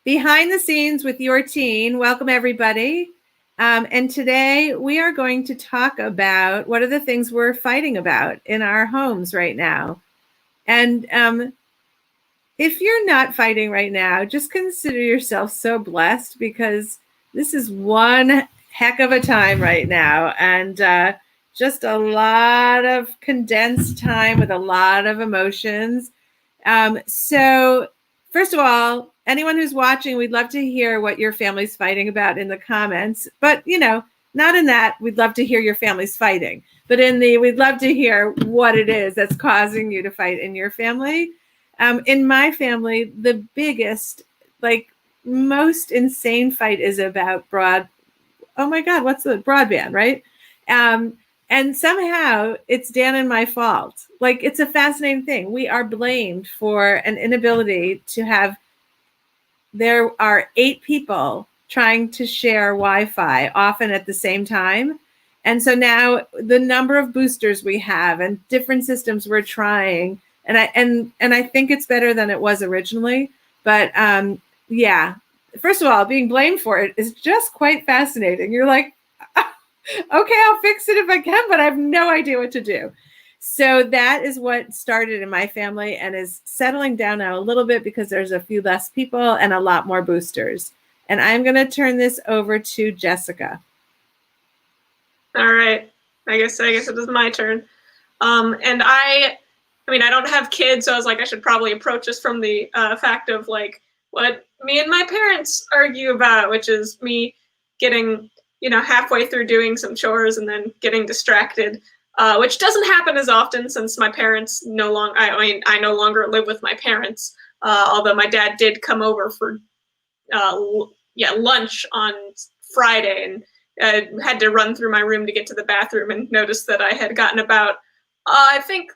Behind the Scenes with Your Teen. Welcome, everybody. And today we are going to talk about what are the things we're fighting about in our homes right now. And if you're not fighting right now, just consider yourself so blessed, because this is one heck of a time right now. And just a lot of condensed time with a lot of emotions. So first of all, anyone who's watching, we'd love to hear what your family's fighting about in the comments. But, not in that we'd love to hear your family's fighting, but we'd love to hear what it is that's causing you to fight in your family. In my family, the biggest, most insane fight is about broadband, right? And somehow it's Dan and my fault. It's a fascinating thing. We are blamed for an inability to have, there are 8 people trying to share Wi-Fi, often at the same time. And so now the number of boosters we have and different systems we're trying, and I think it's better than it was originally. But yeah, first of all, being blamed for it is just quite fascinating. You're like, okay, I'll fix it if I can, but I have no idea what to do. So that is what started in my family and is settling down now a little bit because there's a few less people and a lot more boosters. And I'm going to turn this over to Jessica. All right. I guess it is my turn. And I don't have kids, so I was like, I should probably approach this from the fact of what me and my parents argue about, which is me getting halfway through doing some chores and then getting distracted, which doesn't happen as often since my parents I no longer live with my parents, although my dad did come over for lunch on Friday and had to run through my room to get to the bathroom and noticed that I had gotten about, I think,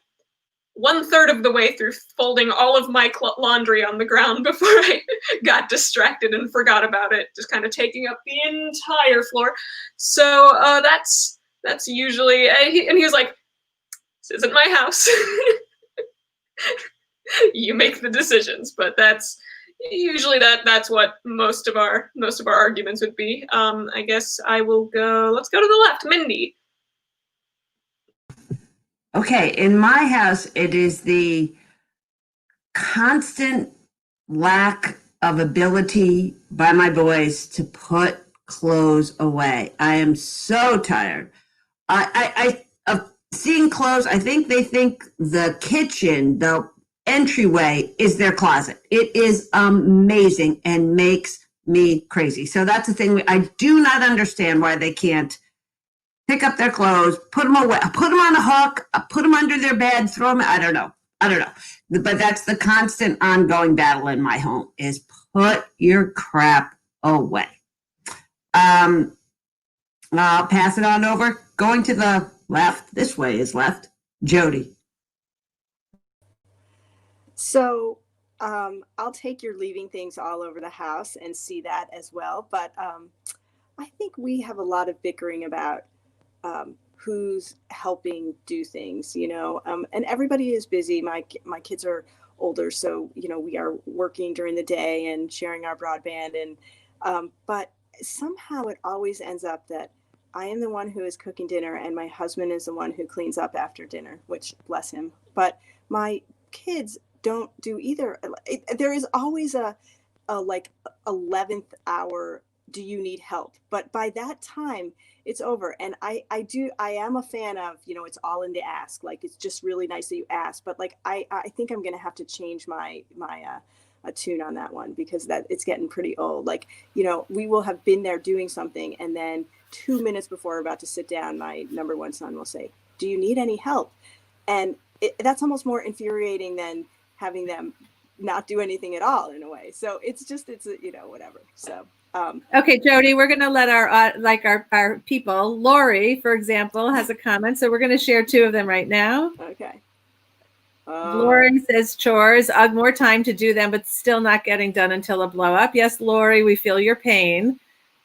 1/3 of the way through folding all of my laundry on the ground before I got distracted and forgot about it, just kind of taking up the entire floor. So that's usually, and he was like, "This isn't my house. You make the decisions." But that's usually that's what most of our arguments would be. I guess I will go. Let's go to the left, Mindy. Okay, in my house, it is the constant lack of ability by my boys to put clothes away. I am so tired. I of seeing clothes. I think they think the kitchen, the entryway, is their closet. It is amazing and makes me crazy. So that's the thing. I do not understand why they can't pick up their clothes, put them away, put them on a hook, put them under their bed, throw them. I don't know. But that's the constant ongoing battle in my home, is put your crap away. I'll pass it on over. Going to the left. This way is left. Jody. So I'll take your leaving things all over the house and see that as well. But I think we have a lot of bickering about who's helping do things, and everybody is busy. My kids are older, so, we are working during the day and sharing our broadband. And but somehow it always ends up that I am the one who is cooking dinner and my husband is the one who cleans up after dinner, which bless him. But my kids don't do either. There is always a 11th hour, do you need help? But by that time, it's over. And I am a fan of, it's all in the ask. It's just really nice that you ask. But I think I'm going to have to change my tune on that one, because that it's getting pretty old. We will have been there doing something, and then 2 minutes before we're about to sit down, my number one son will say, "Do you need any help?" And that's almost more infuriating than having them not do anything at all, in a way. So it's whatever. So. Okay, Jody, we're going to let our people. Lori, for example, has a comment, so we're going to share 2 of them right now. Okay. Lori says chores, more time to do them, but still not getting done until a blow up. Yes, Lori, we feel your pain.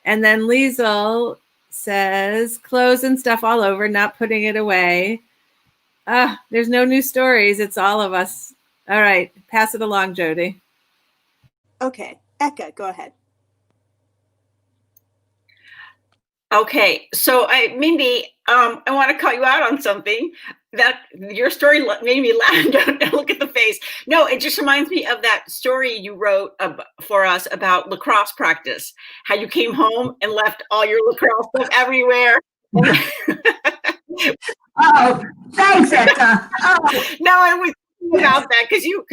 And then Liesel says clothes and stuff all over, not putting it away. There's no new stories. It's all of us. All right, pass it along, Jody. Okay. Eka, go ahead. Okay, so Mindy, I want to call you out on something that your story made me laugh. Don't look at the face. No, it just reminds me of that story you wrote for us about lacrosse practice. How you came home and left all your lacrosse stuff everywhere. Oh, thanks, Eka. Oh. No, I was thinking about that because you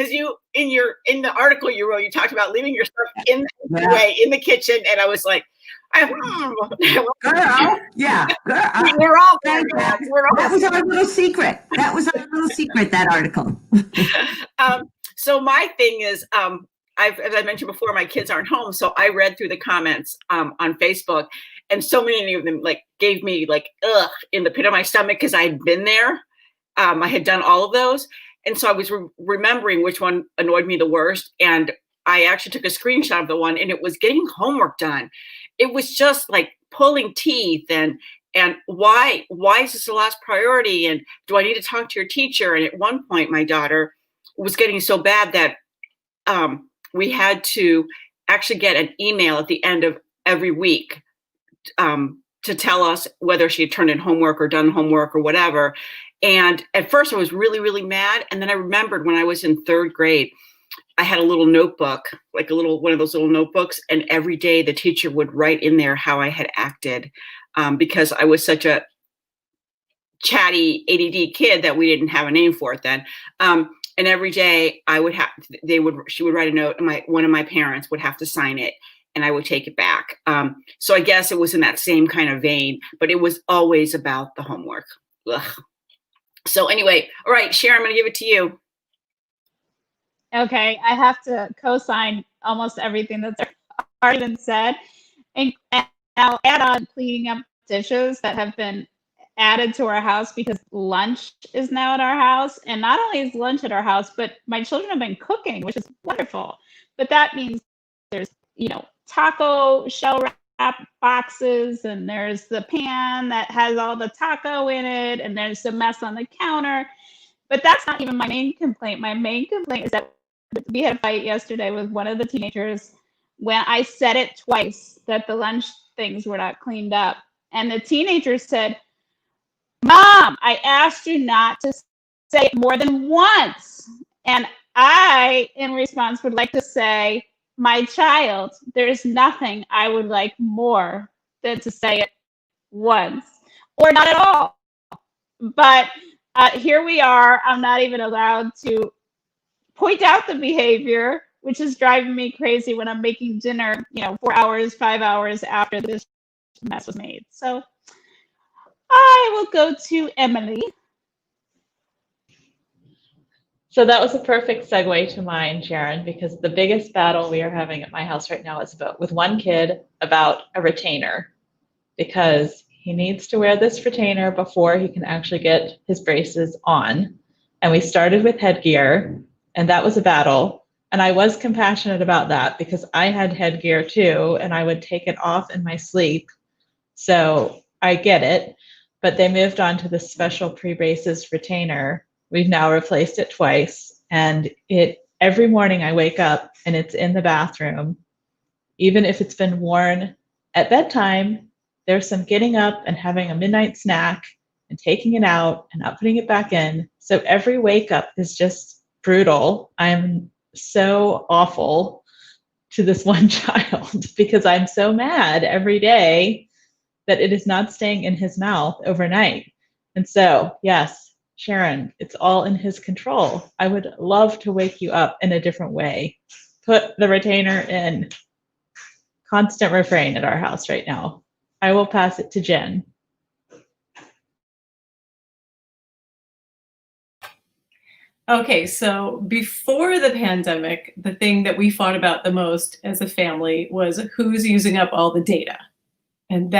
in the article you wrote, you talked about leaving your stuff in the kitchen, and I was like, girl, yeah, girl. We're all that was our little secret. That was our little secret, that article. So my thing is, as I mentioned before, my kids aren't home, so I read through the comments on Facebook, and so many of them gave me ugh in the pit of my stomach because I had been there. I had done all of those, and so I was remembering which one annoyed me the worst, and I actually took a screenshot of the one, and it was getting homework done. It was just like pulling teeth and why is this the last priority? And do I need to talk to your teacher? And at one point, my daughter was getting so bad that we had to actually get an email at the end of every week to tell us whether she had turned in homework or done homework or whatever. And at first I was really, really mad. And then I remembered when I was in 3rd grade, I had a little notebook, one of those little notebooks. And every day the teacher would write in there how I had acted because I was such a chatty ADD kid that we didn't have a name for it then. And every day she would write a note and one of my parents would have to sign it and I would take it back. So I guess it was in that same kind of vein, but it was always about the homework. Ugh. So anyway, all right, Sharon, I'm going to give it to you. Okay, I have to co-sign almost everything that's already been said. And I'll add on cleaning up dishes that have been added to our house because lunch is now at our house. And not only is lunch at our house, but my children have been cooking, which is wonderful. But that means there's, taco shell wrap boxes, and there's the pan that has all the taco in it, and there's a mess on the counter. But that's not even my main complaint. My main complaint is that we had a fight yesterday with one of the teenagers when I said it twice that the lunch things were not cleaned up. And the teenager said, "Mom, I asked you not to say it more than once." And I, in response, would like to say, my child, there's nothing I would like more than to say it once or not at all. But here we are. I'm not even allowed to point out the behavior, which is driving me crazy when I'm making dinner, 4 hours, 5 hours after this mess was made. So I will go to Emily. So that was a perfect segue to mine, Sharon, because the biggest battle we are having at my house right now is with one kid about a retainer, because he needs to wear this retainer before he can actually get his braces on. And we started with headgear, and that was a battle. And I was compassionate about that because I had headgear too, and I would take it off in my sleep. So I get it. But they moved on to the special pre-braces retainer. We've now replaced it twice, and every morning I wake up and it's in the bathroom. Even if it's been worn at bedtime, there's some getting up and having a midnight snack and taking it out and not putting it back in. So every wake up is just brutal. I'm so awful to this one child because I'm so mad every day that it is not staying in his mouth overnight. And so, yes, Sharon, it's all in his control. I would love to wake you up in a different way. Put the retainer in. Constant refrain at our house right now. I will pass it to Jen. Okay, so before the pandemic, the thing that we fought about the most as a family was who's using up all the data. And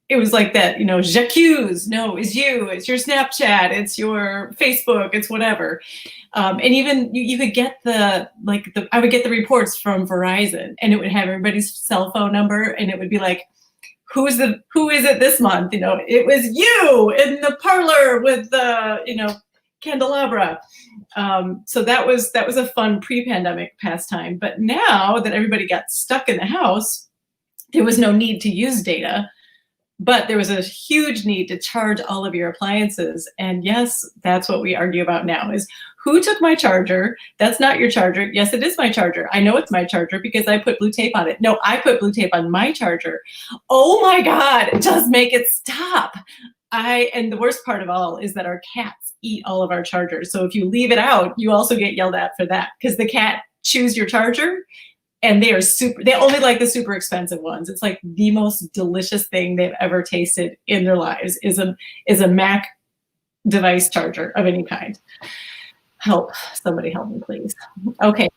it was like that, j'accuse, no, it's you, it's your Snapchat, it's your Facebook, it's whatever. And even you could get I would get the reports from Verizon, and it would have everybody's cell phone number, and it would be like, who is it this month? It was you in the parlor with the, candelabra. So that was a fun pre-pandemic pastime. But now that everybody got stuck in the house, there was no need to use data, but there was a huge need to charge all of your appliances. And yes, that's what we argue about now is who took my charger? That's not your charger. Yes, it is my charger. I know it's my charger because I put blue tape on it. No, I put blue tape on my charger. Oh my God, just make it stop. And the worst part of all is that our cats eat all of our chargers. So if you leave it out, you also get yelled at for that because the cat chews your charger and they only like the super expensive ones. It's like the most delicious thing they've ever tasted in their lives is a Mac device charger of any kind. Somebody help me, please. Okay.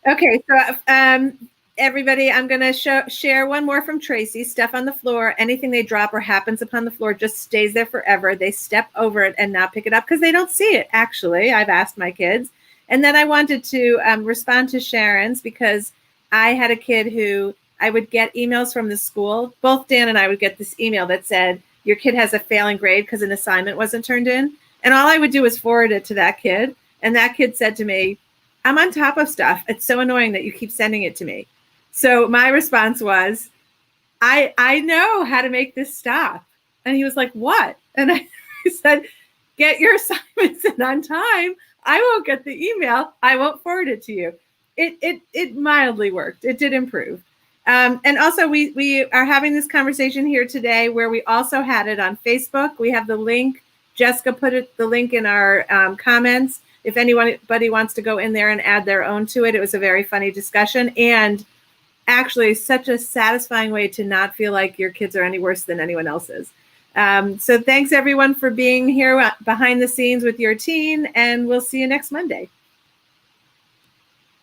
Okay, so everybody, I'm going to share one more from Tracy. Stuff on the floor, anything they drop or happens upon the floor just stays there forever. They step over it and not pick it up because they don't see it, actually. I've asked my kids. And then I wanted to respond to Sharon's because I had a kid who I would get emails from the school. Both Dan and I would get this email that said, your kid has a failing grade because an assignment wasn't turned in. And all I would do was forward it to that kid. And that kid said to me, I'm on top of stuff. It's so annoying that you keep sending it to me. So my response was, I know how to make this stop. And he was like, what? And I said, get your assignments in on time. I won't get the email. I won't forward it to you. It mildly worked. It did improve. And also we are having this conversation here today where we also had it on Facebook. We have the link. Jessica put the link in our comments. If anybody wants to go in there and add their own to it, it was a very funny discussion and actually such a satisfying way to not feel like your kids are any worse than anyone else's. So thanks everyone for being here behind the scenes with your teen, and we'll see you next Monday.